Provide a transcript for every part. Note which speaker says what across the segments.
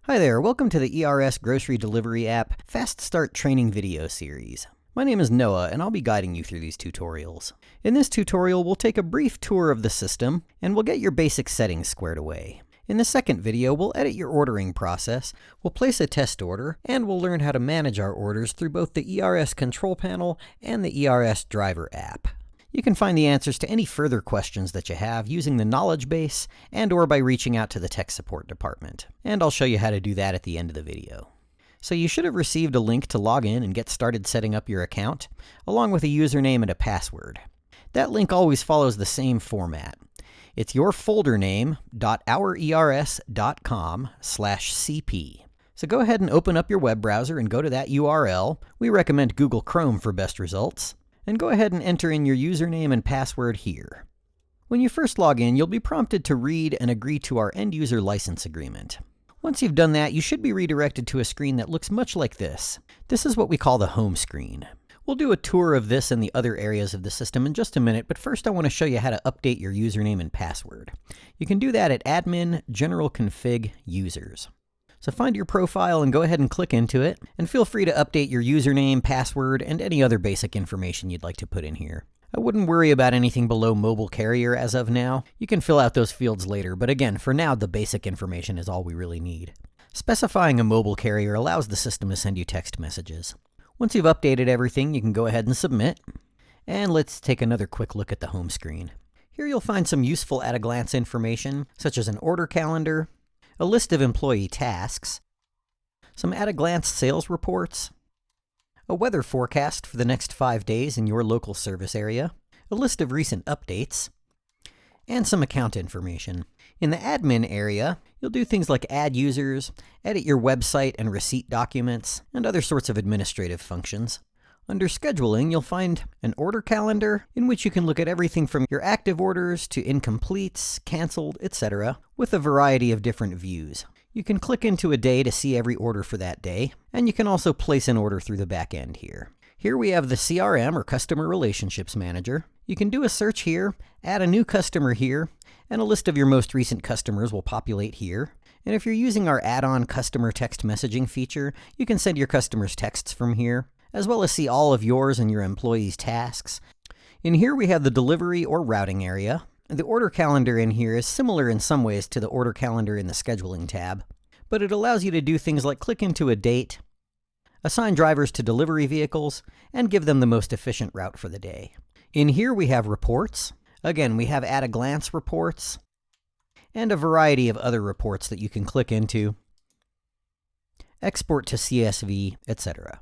Speaker 1: Hi there, welcome to the ERS Grocery Delivery app Fast Start Training video series. My name is Noah and I'll be guiding you through these tutorials. In this tutorial, we'll take a brief tour of the system and we'll get your basic settings squared away. In the second video, we'll edit your ordering process, we'll place a test order, and we'll learn how to manage our orders through both the ERS control panel and the ERS driver app. You can find the answers to any further questions that you have using the knowledge base and/or by reaching out to the tech support department. And I'll show you how to do that at the end of the video. So you should have received a link to log in and get started setting up your account, along with a username and a password. That link always follows the same format. It's your folder name .ourers.com/cp. So go ahead and open up your web browser and go to that URL. We recommend Google Chrome for best results. And go ahead and enter in your username and password here. When you first log in, you'll be prompted to read and agree to our end user license agreement. Once you've done that, you should be redirected to a screen that looks much like this. This is what we call the home screen. We'll do a tour of this and the other areas of the system in just a minute, but first I want to show you how to update your username and password. You can do that at Admin General Config Users. So find your profile and go ahead and click into it, and feel free to update your username, password, and any other basic information you'd like to put in here. I wouldn't worry about anything below mobile carrier as of now. You can fill out those fields later, but again, for now, the basic information is all we really need. Specifying a mobile carrier allows the system to send you text messages. Once you've updated everything, you can go ahead and submit. And let's take another quick look at the home screen. Here you'll find some useful at-a-glance information, such as an order calendar, a list of employee tasks, some at-a-glance sales reports, a weather forecast for the next 5 days in your local service area, a list of recent updates, and some account information. In the admin area, you'll do things like add users, edit your website and receipt documents, and other sorts of administrative functions. Under scheduling, you'll find an order calendar in which you can look at everything from your active orders to incompletes, canceled, etc., with a variety of different views. You can click into a day to see every order for that day, and you can also place an order through the back end here. Here we have the CRM, or Customer Relationships Manager. You can do a search here, add a new customer here, and a list of your most recent customers will populate here. And if you're using our add-on customer text messaging feature, you can send your customers texts from here, as well as see all of yours and your employees' tasks. In here we have the delivery or routing area. The order calendar in here is similar in some ways to the order calendar in the scheduling tab, but it allows you to do things like click into a date, assign drivers to delivery vehicles, and give them the most efficient route for the day. In here we have reports. Again, we have at-a-glance reports, and a variety of other reports that you can click into, export to CSV, etc.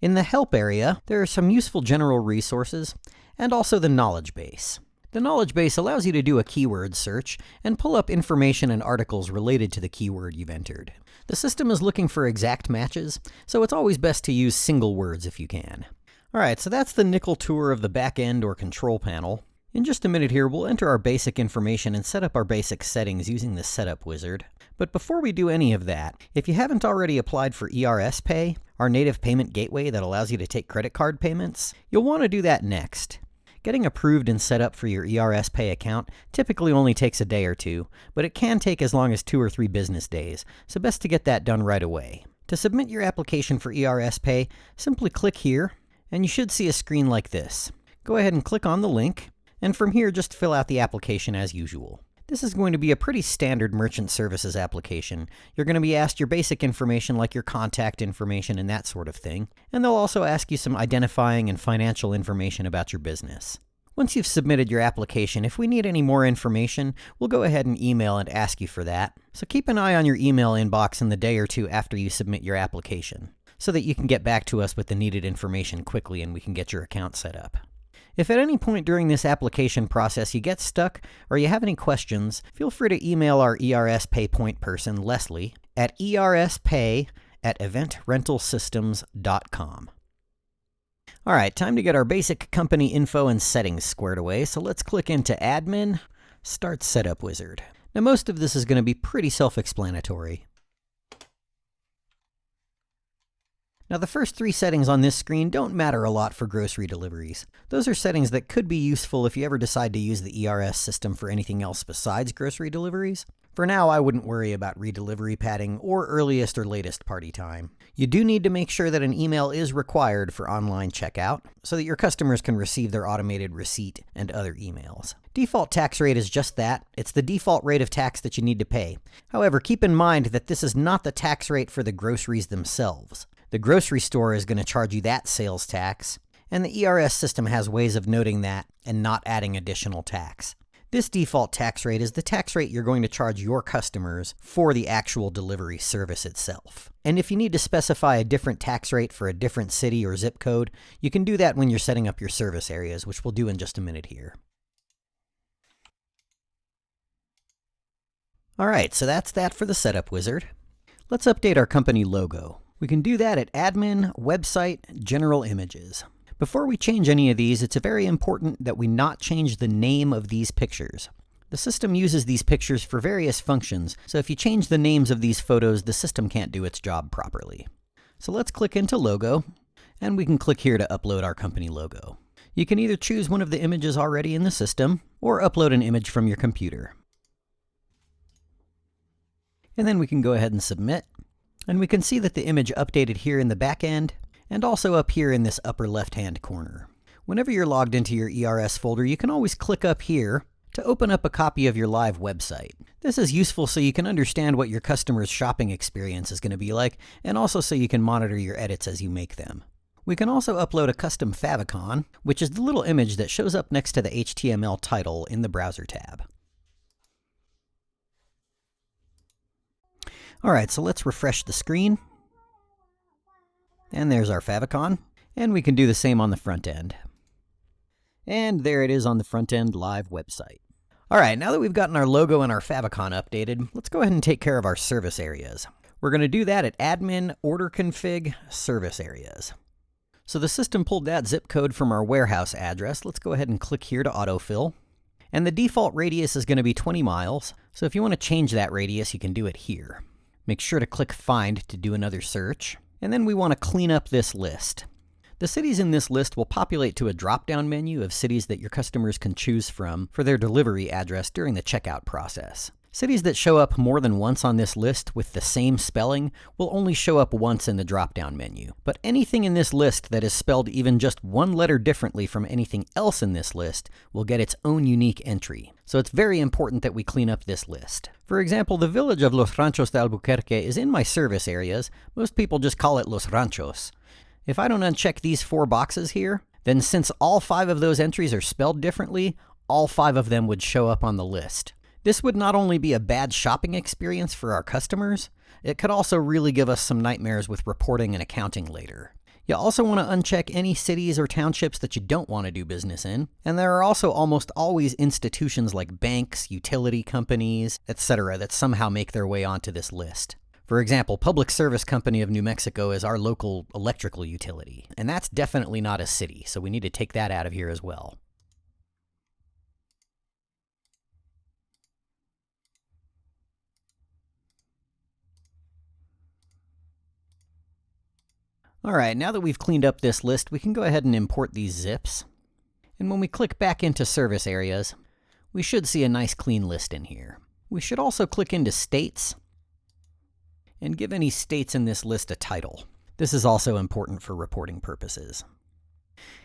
Speaker 1: In the Help area, there are some useful general resources, and also the knowledge base. The knowledge base allows you to do a keyword search and pull up information and articles related to the keyword you've entered. The system is looking for exact matches, so it's always best to use single words if you can. Alright, so that's the nickel tour of the back end or control panel. In just a minute here, we'll enter our basic information and set up our basic settings using the Setup Wizard. But before we do any of that, if you haven't already applied for ERS Pay, our native payment gateway that allows you to take credit card payments, you'll want to do that next. Getting approved and set up for your ERS Pay account typically only takes a day or two, but it can take as long as 2 or 3 business days, so best to get that done right away. To submit your application for ERS Pay, simply click here, and you should see a screen like this. Go ahead and click on the link, and from here just fill out the application as usual. This is going to be a pretty standard merchant services application. You're going to be asked your basic information like your contact information and that sort of thing, and they'll also ask you some identifying and financial information about your business. Once you've submitted your application, if we need any more information, we'll go ahead and email and ask you for that. So keep an eye on your email inbox in the day or two after you submit your application, so that you can get back to us with the needed information quickly and we can get your account set up. If at any point during this application process you get stuck or you have any questions, feel free to email our ERS Pay point person, Leslie, at erspay@eventrentalsystems.com. Alright, time to get our basic company info and settings squared away, so let's click into Admin, Start Setup Wizard. Now most of this is going to be pretty self-explanatory. Now the first 3 settings on this screen don't matter a lot for grocery deliveries. Those are settings that could be useful if you ever decide to use the ERS system for anything else besides grocery deliveries. For now, I wouldn't worry about redelivery padding or earliest or latest party time. You do need to make sure that an email is required for online checkout so that your customers can receive their automated receipt and other emails. Default tax rate is just that. It's the default rate of tax that you need to pay. However, keep in mind that this is not the tax rate for the groceries themselves. The grocery store is going to charge you that sales tax, and the ERS system has ways of noting that and not adding additional tax. This default tax rate is the tax rate you're going to charge your customers for the actual delivery service itself. And if you need to specify a different tax rate for a different city or zip code, you can do that when you're setting up your service areas, which we'll do in just a minute here. Alright, so that's that for the setup wizard. Let's update our company logo. We can do that at Admin, Website, General Images. Before we change any of these, it's very important that we not change the name of these pictures. The system uses these pictures for various functions, so if you change the names of these photos, the system can't do its job properly. So let's click into Logo, and we can click here to upload our company logo. You can either choose one of the images already in the system, or upload an image from your computer. And then we can go ahead and submit, and we can see that the image updated here in the back end, and also up here in this upper left-hand corner. Whenever you're logged into your ERS folder, you can always click up here to open up a copy of your live website. This is useful so you can understand what your customer's shopping experience is going to be like, and also so you can monitor your edits as you make them. We can also upload a custom favicon, which is the little image that shows up next to the HTML title in the Browser tab. Alright, so let's refresh the screen. And there's our favicon, and we can do the same on the front end. And there it is on the front end live website. Alright, now that we've gotten our logo and our favicon updated, let's go ahead and take care of our service areas. We're going to do that at Admin, Order Config, Service Areas. So the system pulled that zip code from our warehouse address. Let's go ahead and click here to autofill. And the default radius is going to be 20 miles, so if you want to change that radius, you can do it here. Make sure to click Find to do another search. And then we want to clean up this list. The cities in this list will populate to a drop-down menu of cities that your customers can choose from for their delivery address during the checkout process. Cities that show up more than once on this list with the same spelling will only show up once in the drop-down menu. But anything in this list that is spelled even just one letter differently from anything else in this list will get its own unique entry. So it's very important that we clean up this list. For example, the village of Los Ranchos de Albuquerque is in my service areas. Most people just call it Los Ranchos. If I don't uncheck these 4 boxes here, then since all 5 of those entries are spelled differently, all 5 of them would show up on the list. This would not only be a bad shopping experience for our customers, it could also really give us some nightmares with reporting and accounting later. You also want to uncheck any cities or townships that you don't want to do business in, and there are also almost always institutions like banks, utility companies, etc. that somehow make their way onto this list. For example, Public Service Company of New Mexico is our local electrical utility, and that's definitely not a city, so we need to take that out of here as well. Alright, now that we've cleaned up this list, we can go ahead and import these zips. And when we click back into service areas, we should see a nice clean list in here. We should also click into states and give any states in this list a title. This is also important for reporting purposes.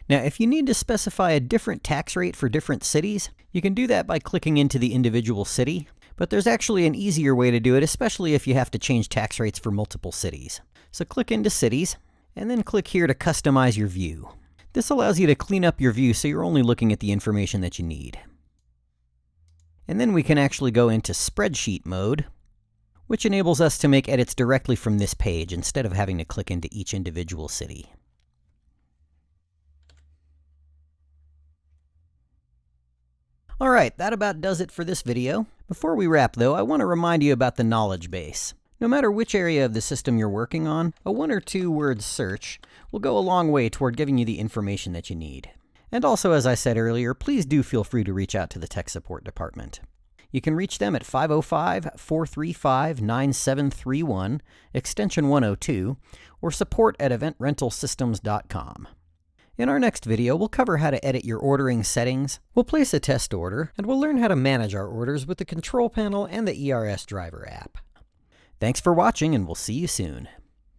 Speaker 1: Now, if you need to specify a different tax rate for different cities, you can do that by clicking into the individual city, but there's actually an easier way to do it, especially if you have to change tax rates for multiple cities. So click into Cities, and then click here to customize your view. This allows you to clean up your view so you're only looking at the information that you need. And then we can actually go into spreadsheet mode, which enables us to make edits directly from this page instead of having to click into each individual city. Alright, that about does it for this video. Before we wrap though, I want to remind you about the knowledge base. No matter which area of the system you're working on, a 1 or 2 word search will go a long way toward giving you the information that you need. And also, as I said earlier, please do feel free to reach out to the tech support department. You can reach them at 505-435-9731, extension 102, or support@eventrentalsystems.com. In our next video, we'll cover how to edit your ordering settings, we'll place a test order, and we'll learn how to manage our orders with the control panel and the ERS driver app. Thanks for watching, and we'll see you soon.